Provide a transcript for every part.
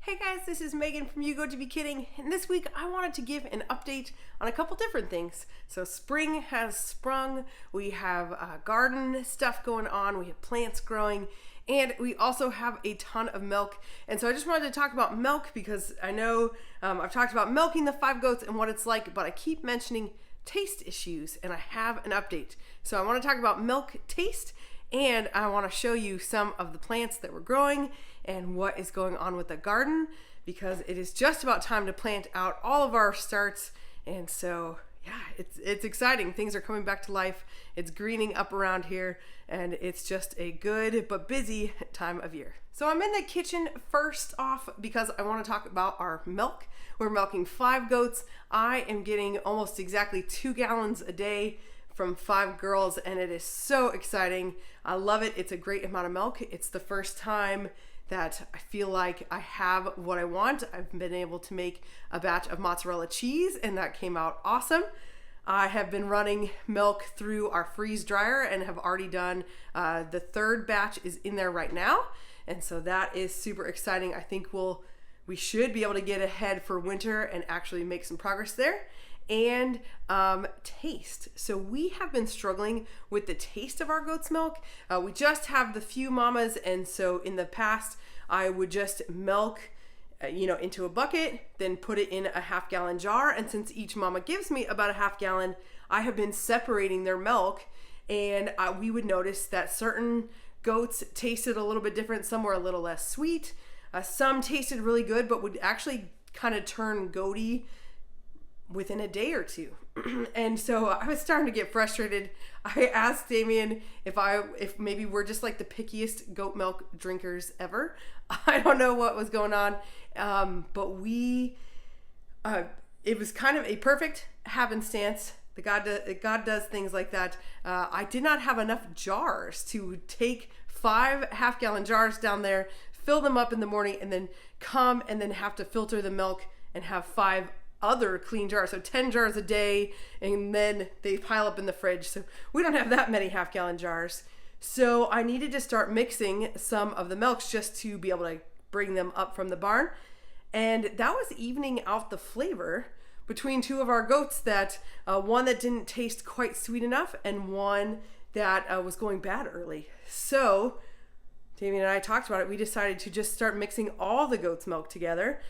Hey guys, this is Megan from You Go to Be Kidding, and this week I wanted to give an update on a couple different things. So spring has sprung, we have garden stuff going on, we have plants growing, and we also have a ton of milk. And so I just wanted to talk about milk because I know I've talked about milking the 5 goats and what it's like, but I keep mentioning taste issues, and I have an update. So I want to talk about milk taste, and I want to show you some of the plants that we're growing and what is going on with the garden, because it is just about time to plant out all of our starts. And so yeah, it's exciting. Things are coming back to life. It's greening up around here, and it's just a good but busy time of year. So I'm in the kitchen first off because I want to talk about our milk. We're milking 5 goats. I am getting almost exactly 2 gallons a day from 5 girls, and it is so exciting. I love it. It's a great amount of milk. It's the first time that I feel like I have what I want. I've been able to make a batch of mozzarella cheese, and that came out awesome. I have been running milk through our freeze dryer and have already done the 3rd batch is in there right now, and so that is super exciting. I think we should be able to get ahead for winter and actually make some progress there. And taste. So we have been struggling with the taste of our goat's milk. We just have the few mamas, and so in the past I would just milk into a bucket, then put it in a 1/2 gallon jar, and since each mama gives me about a 1/2 gallon, I have been separating their milk, and we would notice that certain goats tasted a little bit different. Some were a little less sweet, some tasted really good but would actually kind of turn goaty within a day or two. And so I was starting to get frustrated. I asked Damien if maybe we're just like the pickiest goat milk drinkers ever. I don't know what was going on, but it was kind of a perfect happenstance. God does things like that. I did not have enough jars to take 5 1/2 gallon jars down there, fill them up in the morning, and then come and then have to filter the milk and have 5 other clean jars, so 10 jars a day, and then they pile up in the fridge. So we don't have that many 1/2 gallon jars. So I needed to start mixing some of the milks just to be able to bring them up from the barn, and that was evening out the flavor between 2 of our goats, that one that didn't taste quite sweet enough and one that was going bad early. So Damien and I talked about it. We decided to just start mixing all the goat's milk together,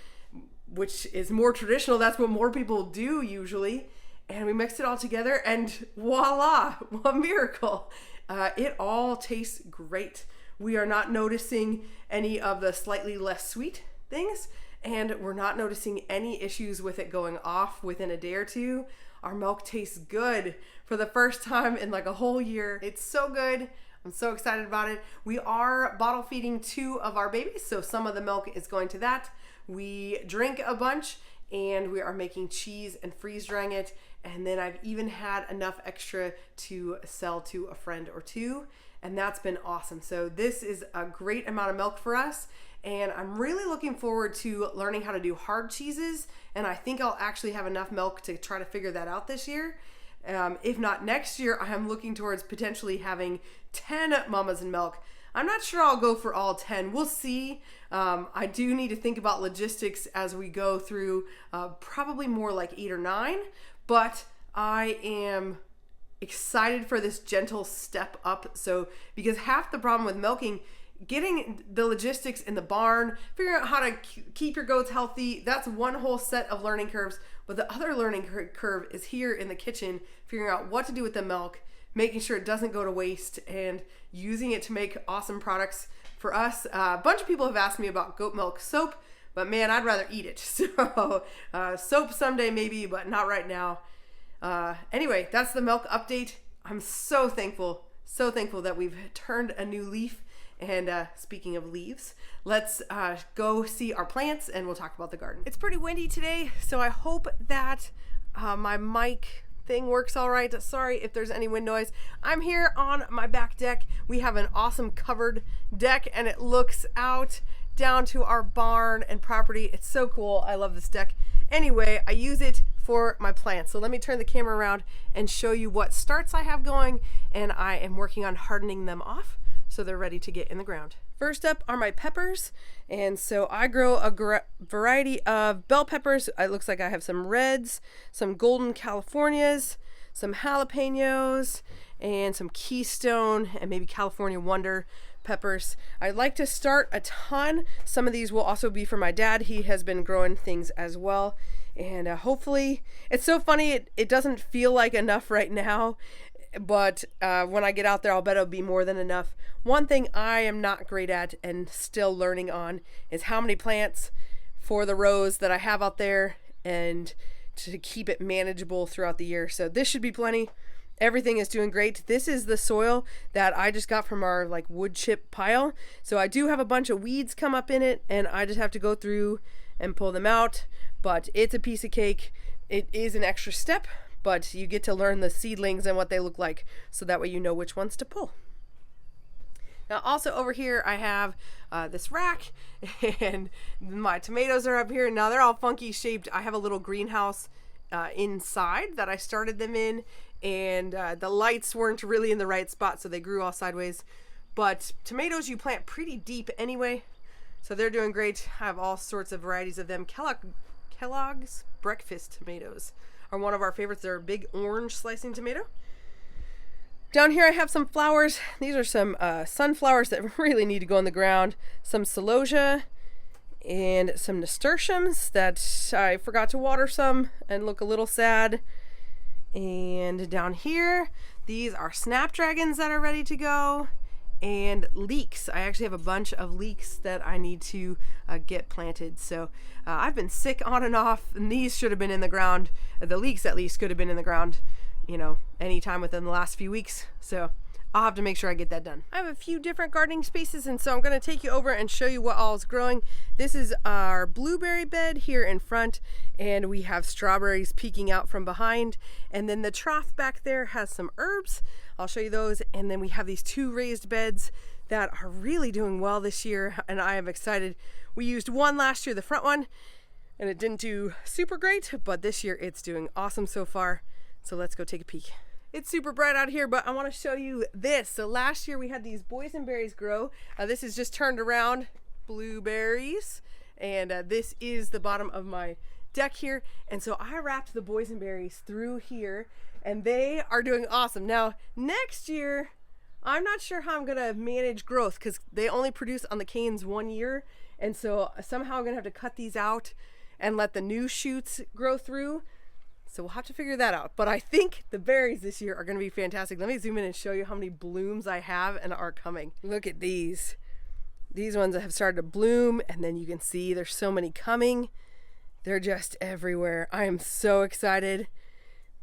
which is more traditional. That's what more people do usually. And we mixed it all together, and voila, what a miracle. It all tastes great. We are not noticing any of the slightly less sweet things, and we're not noticing any issues with it going off within a day or two. Our milk tastes good for the first time in like a whole year. It's so good. I'm so excited about it. We are bottle feeding 2 of our babies, so some of the milk is going to that. We drink a bunch, and we are making cheese and freeze drying it, and then I've even had enough extra to sell to a friend or 2, and that's been awesome. So this is a great amount of milk for us, and I'm really looking forward to learning how to do hard cheeses, and I think I'll actually have enough milk to try to figure that out this year. If not next year, I am looking towards potentially having 10 mamas in milk. I'm not sure I'll go for all 10. We'll see. I do need to think about logistics as we go through, probably more like 8 or 9, but I am excited for this gentle step up. So, because half the problem with milking, getting the logistics in the barn, figuring out how to keep your goats healthy, that's one whole set of learning curves. But the other learning curve is here in the kitchen, figuring out what to do with the milk, making sure it doesn't go to waste, and using it to make awesome products for us. A bunch of people have asked me about goat milk soap, but man, I'd rather eat it. So soap someday maybe, but not right now. Anyway, that's the milk update. I'm so thankful that we've turned a new leaf. And speaking of leaves, let's go see our plants, and we'll talk about the garden. It's pretty windy today, so I hope that my mic thing works all right. Sorry if there's any wind noise. I'm here on my back deck. We have an awesome covered deck, and it looks out down to our barn and property. It's so cool. I love this deck. Anyway, I use it for my plants. So let me turn the camera around and show you what starts I have going, and I am working on hardening them off so they're ready to get in the ground. First up are my peppers, and so I grow a variety of bell peppers. It looks like I have some reds, some golden Californias, some jalapenos, and some Keystone and maybe California Wonder peppers. I like to start a ton. Some of these will also be for my dad. He has been growing things as well, and hopefully, it's so funny, it doesn't feel like enough right now, but when I get out there, I'll bet it'll be more than enough. One thing I am not great at and still learning on is how many plants for the rows that I have out there and to keep it manageable throughout the year. So this should be plenty. Everything is doing great. This is the soil that I just got from our like wood chip pile. So I do have a bunch of weeds come up in it, and I just have to go through and pull them out, but it's a piece of cake. It is an extra step, but you get to learn the seedlings and what they look like, so that way you know which ones to pull. Now also over here I have this rack, and my tomatoes are up here. Now they're all funky shaped. I have a little greenhouse inside that I started them in, and the lights weren't really in the right spot, so they grew all sideways. But tomatoes you plant pretty deep anyway, so they're doing great. I have all sorts of varieties of them. Kellogg's breakfast tomatoes are one of our favorites. They're a big orange slicing tomato. Down here I have some flowers. These are some sunflowers that really need to go in the ground. Some celosia and some nasturtiums that I forgot to water some and look a little sad. And down here, these are snapdragons that are ready to go, and leeks. I actually have a bunch of leeks that I need to get planted. So I've been sick on and off, and these should have been in the ground. The leeks at least could have been in the ground, you know, anytime within the last few weeks. So I'll have to make sure I get that done. I have a few different gardening spaces, and so I'm going to take you over and show you what all is growing. This is our blueberry bed here in front, and we have strawberries peeking out from behind. And then the trough back there has some herbs. I'll show you those. And then we have these two raised beds that are really doing well this year, and I am excited. We used one last year, the front one, and it didn't do super great, but this year it's doing awesome so far. So let's go take a peek. It's super bright out here, but I want to show you this. So last year we had these boysenberries grow. This is just turned around blueberries, and this is the bottom of my deck here. And so I wrapped the boysenberries through here, and they are doing awesome. Now next year, I'm not sure how I'm gonna manage growth because they only produce on the canes 1 year, and so somehow I'm gonna have to cut these out and let the new shoots grow through. So we'll have to figure that out. But I think the berries this year are going to be fantastic. Let me zoom in and show you how many blooms I have and are coming. Look at these. These ones have started to bloom, and then you can see there's so many coming. They're just everywhere. I am so excited.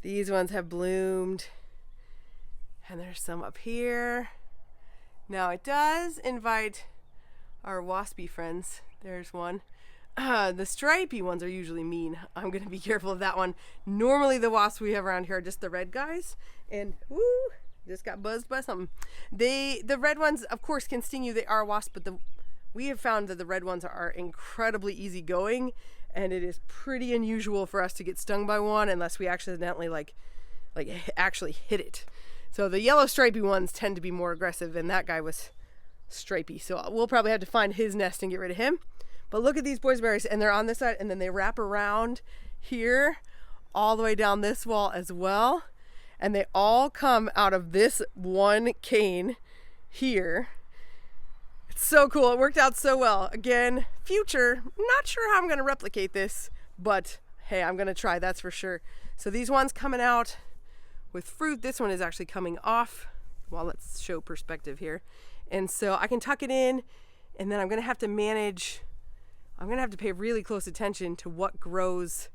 These ones have bloomed. And there's some up here. Now it does invite our waspy friends. There's one. The stripy ones are usually mean. I'm going to be careful of that one. Normally the wasps we have around here are just the red guys. And woo, just got buzzed by something. The red ones, of course, can sting you. They are wasps, but we have found that the red ones are incredibly easygoing, and it is pretty unusual for us to get stung by one unless we accidentally like actually hit it. So the yellow stripy ones tend to be more aggressive, and that guy was stripy. So we'll probably have to find his nest and get rid of him. But look at these boysenberries, and they're on this side, and then they wrap around here all the way down this wall as well. And they all come out of this one cane here. It's so cool. It worked out so well. Again, future, not sure how I'm going to replicate this, but hey, I'm going to try, that's for sure. So these ones coming out with fruit. This one is actually coming off. Well, let's show perspective here. And so I can tuck it in, and then I'm going to have to manage. I'm going to have to pay really close attention to what grows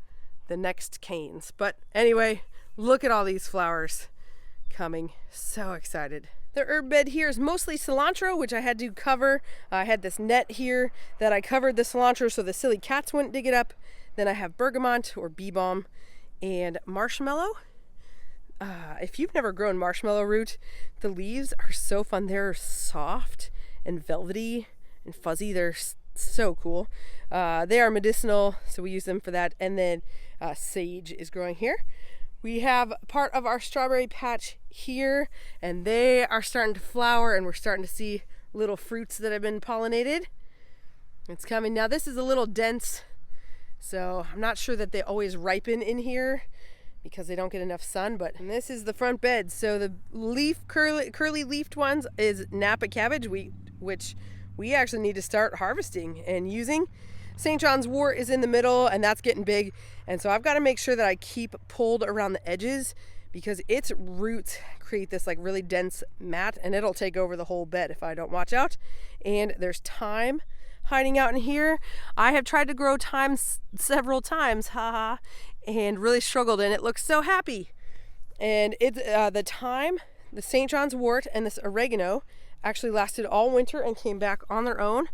the next canes. But anyway, look at all these flowers coming. So excited. The herb bed here is mostly cilantro, which I had to cover. I had this net here that I covered the cilantro so the silly cats wouldn't dig it up. Then I have bergamot or bee balm and marshmallow. If you've never grown marshmallow root, the leaves are so fun. They're soft and velvety and fuzzy. They're so cool. They are medicinal, so we use them for that. And then sage is growing here. We have part of our strawberry patch here, and they are starting to flower, and we're starting to see little fruits that have been pollinated. It's coming. Now this is a little dense, so I'm not sure that they always ripen in here because they don't get enough sun, but this is the front bed. So the curly leafed ones is Napa cabbage, which we actually need to start harvesting and using. St. John's wort is in the middle, and that's getting big, and so I've got to make sure that I keep pulled around the edges because its roots create this like really dense mat, and it'll take over the whole bed if I don't watch out. And there's thyme hiding out in here. I have tried to grow thyme several times, haha, and really struggled, and it looks so happy. And the thyme, the St. John's wort, and this oregano actually lasted all winter and came back on their own,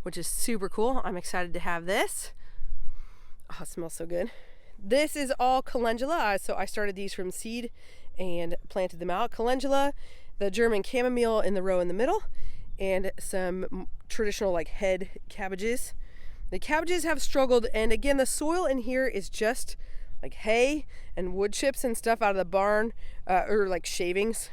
which is super cool. I'm excited to have this. Oh, it smells so good. This is all calendula, so I started these from seed and planted them out. Calendula, the German chamomile in the row in the middle, and some traditional like head cabbages. The cabbages have struggled, and again, the soil in here is just like hay and wood chips and stuff out of the barn, or like shavings.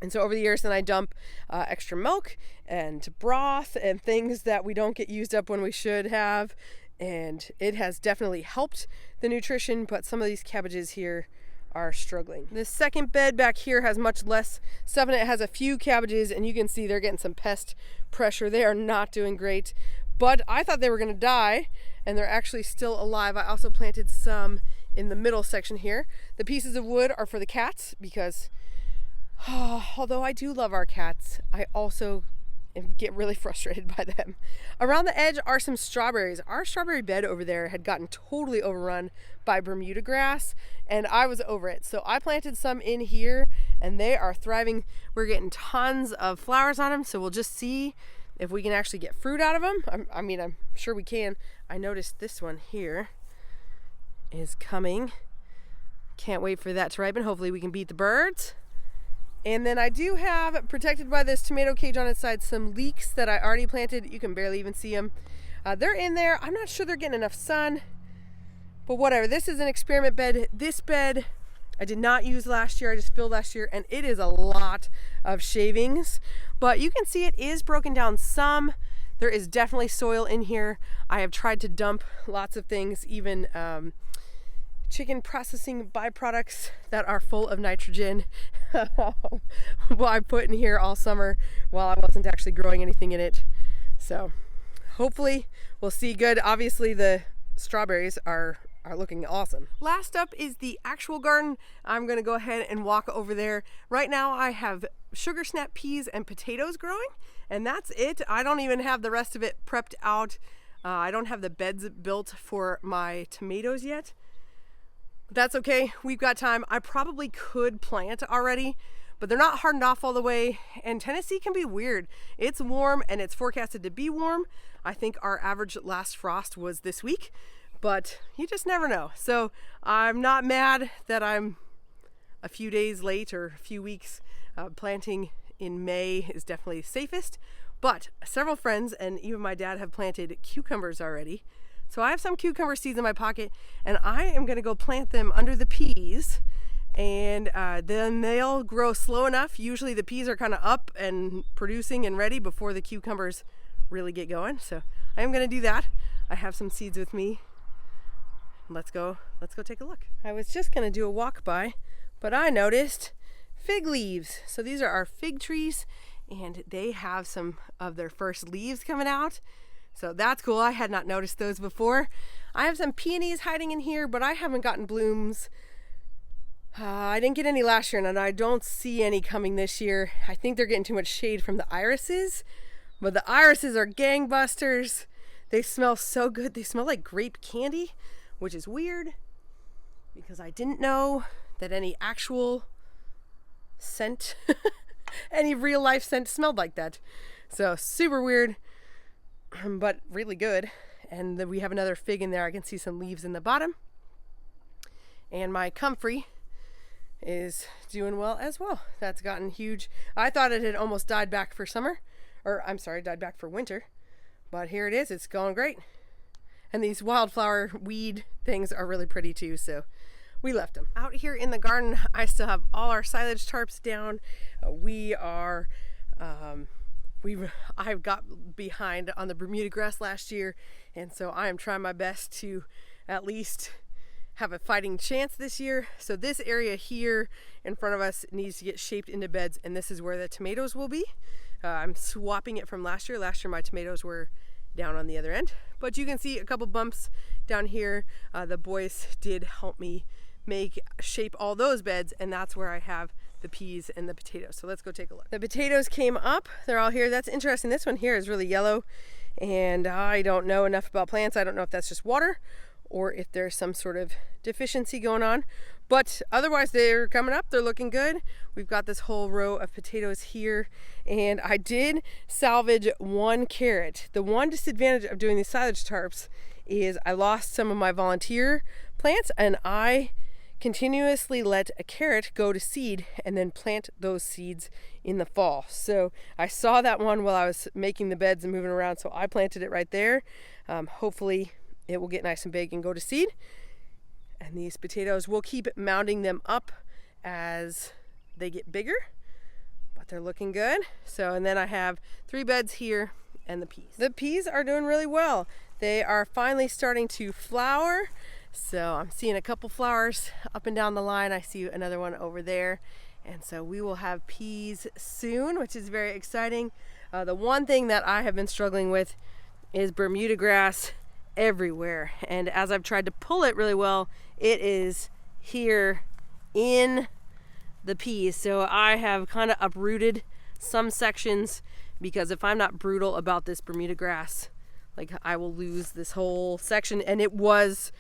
And so over the years, then I dump extra milk and broth and things that we don't get used up when we should have. And it has definitely helped the nutrition, but some of these cabbages here are struggling. This second bed back here has much less stuff in it. It has a few cabbages, and you can see they're getting some pest pressure. They are not doing great, but I thought they were gonna die, and they're actually still alive. I also planted some in the middle section here. The pieces of wood are for the cats because although I do love our cats, I also get really frustrated by them. Around the edge are some strawberries. Our strawberry bed over there had gotten totally overrun by Bermuda grass, and I was over it. So I planted some in here, and they are thriving. We're getting tons of flowers on them, so we'll just see if we can actually get fruit out of them. I'm sure we can. I noticed this one here is coming. Can't wait for that to ripen. Hopefully we can beat the birds. And then I do have, protected by this tomato cage on its side, some leeks that I already planted. You can barely even see them. They're in there. I'm not sure they're getting enough sun, but whatever. This is an experiment bed. This bed I did not use last year. I just filled last year, and it is a lot of shavings. But you can see it is broken down some. There is definitely soil in here. I have tried to dump lots of things, even chicken processing byproducts that are full of nitrogen. Well, I put in here all summer while I wasn't actually growing anything in it. So hopefully we'll see good. Obviously the strawberries are looking awesome. Last up is the actual garden. I'm gonna go ahead and walk over there. Right now I have sugar snap peas and potatoes growing, and that's it. I don't even have the rest of it prepped out. I don't have the beds built for my tomatoes yet. That's okay, we've got time. I probably could plant already, but they're not hardened off all the way, and Tennessee can be weird. It's warm, and it's forecasted to be warm. I think our average last frost was this week, but you just never know. So I'm not mad that I'm a few days late or a few weeks. Planting in May is definitely safest, but several friends and even my dad have planted cucumbers already. So I have some cucumber seeds in my pocket, and I am gonna go plant them under the peas, and then they'll grow slow enough. Usually the peas are kind of up and producing and ready before the cucumbers really get going. So I am gonna do that. I have some seeds with me. Let's go take a look. I was just gonna do a walk by, but I noticed fig leaves. So these are our fig trees, and they have some of their first leaves coming out. So that's cool. I had not noticed those before. I have some peonies hiding in here, but I haven't gotten blooms. I didn't get any last year, and I don't see any coming this year. I think they're getting too much shade from the irises, but the irises are gangbusters. They smell so good. They smell like grape candy, which is weird because I didn't know that any actual scent, any real life scent smelled like that. So super weird, but really good. And then we have another fig in there. I can see some leaves in the bottom. And my comfrey is doing well as well. That's gotten huge. I thought it had almost died back for summer, or I'm sorry, died back for winter. But here it is. It's going great. And these wildflower weed things are really pretty too, so we left them. Out here in the garden, I still have all our silage tarps down. We are I've got behind on the Bermuda grass last year, and so I am trying my best to at least have a fighting chance this year. So this area here in front of us needs to get shaped into beds, and this is where the tomatoes will be. I'm swapping it from last year. Last year my tomatoes were down on the other end, but you can see a couple bumps down here. The boys did help me shape all those beds, and that's where I have the peas and the potatoes. So let's go take a look. The potatoes came up. They're all here. That's interesting. This one here is really yellow, and I don't know enough about plants. I don't know if that's just water or if there's some sort of deficiency going on, but otherwise they're coming up. They're looking good. We've got this whole row of potatoes here, and I did salvage one carrot. The one disadvantage of doing these silage tarps is I lost some of my volunteer plants, and I continuously let a carrot go to seed and then plant those seeds in the fall. So I saw that one while I was making the beds and moving around, so I planted it right there. Hopefully it will get nice and big and go to seed. And these potatoes, we'll keep mounding them up as they get bigger, but they're looking good. So, and then I have 3 beds here and the peas. The peas are doing really well. They are finally starting to flower. So I'm seeing a couple flowers up and down the line. I see another one over there. And so we will have peas soon, which is very exciting. The one thing that I have been struggling with is Bermuda grass everywhere. And as I've tried to pull it really well, it is here in the peas. So I have kind of uprooted some sections, because if I'm not brutal about this Bermuda grass, like, I will lose this whole section, and it was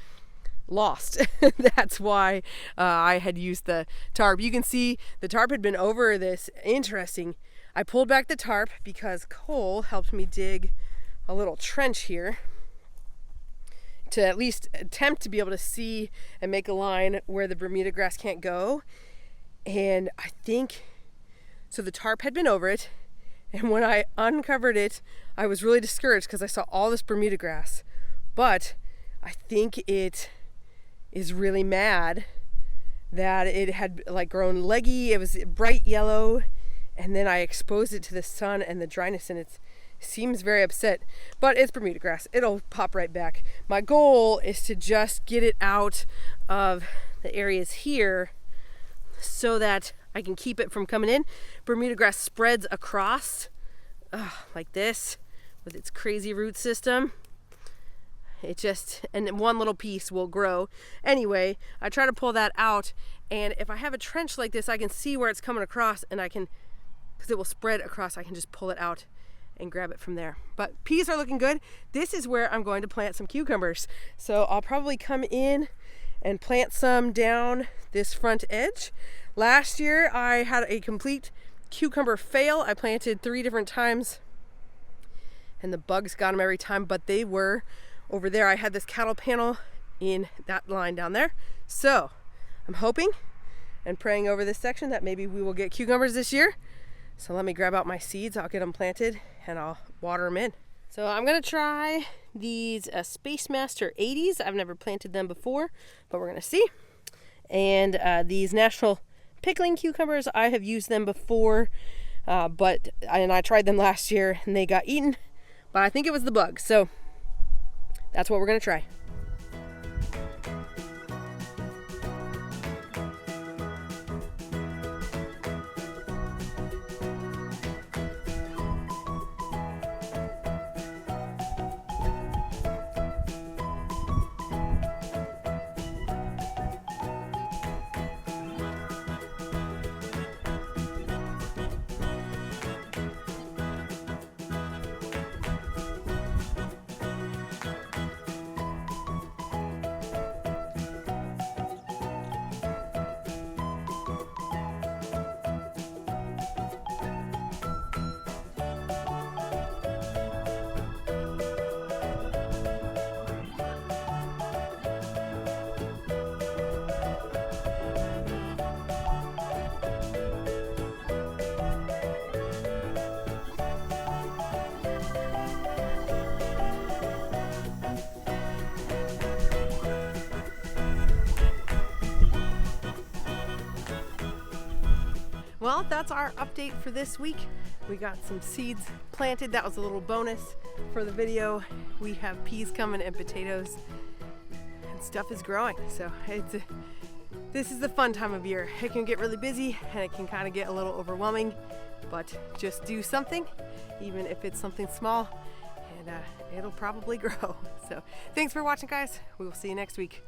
lost. That's why I had used the tarp. You can see the tarp had been over this. Interesting. I pulled back the tarp because Cole helped me dig a little trench here to at least attempt to be able to see and make a line where the Bermuda grass can't go. And I think, so the tarp had been over it, and when I uncovered it, I was really discouraged because I saw all this Bermuda grass. But I think it is really mad that it had like grown leggy. It was bright yellow, and then I exposed it to the sun and the dryness, and it seems very upset. But it's Bermuda grass. It'll pop right back. My goal is to just get it out of the areas here so that I can keep it from coming in. Bermuda grass spreads across like this with its crazy root system. It just, and one little piece will grow. Anyway, I try to pull that out, and if I have a trench like this, I can see where it's coming across, and I can, because it will spread across, I can just pull it out and grab it from there. But peas are looking good. This is where I'm going to plant some cucumbers. So I'll probably come in and plant some down this front edge. Last year I had a complete cucumber fail. I planted 3 different times and the bugs got them every time, but they were over there. I had this cattle panel in that line down there. So I'm hoping and praying over this section that maybe we will get cucumbers this year. So let me grab out my seeds. I'll get them planted and I'll water them in. So I'm gonna try these Space Master 80s. I've never planted them before, but we're gonna see. And these National Pickling cucumbers, I have used them before, but I tried them last year and they got eaten, but I think it was the bugs. So that's what we're gonna try. Well, that's our update for this week. We got some seeds planted. That was a little bonus for the video. We have peas coming and potatoes, and stuff is growing. So this is the fun time of year. It can get really busy and it can kind of get a little overwhelming, but just do something, even if it's something small, and it'll probably grow. So thanks for watching, guys. We will see you next week.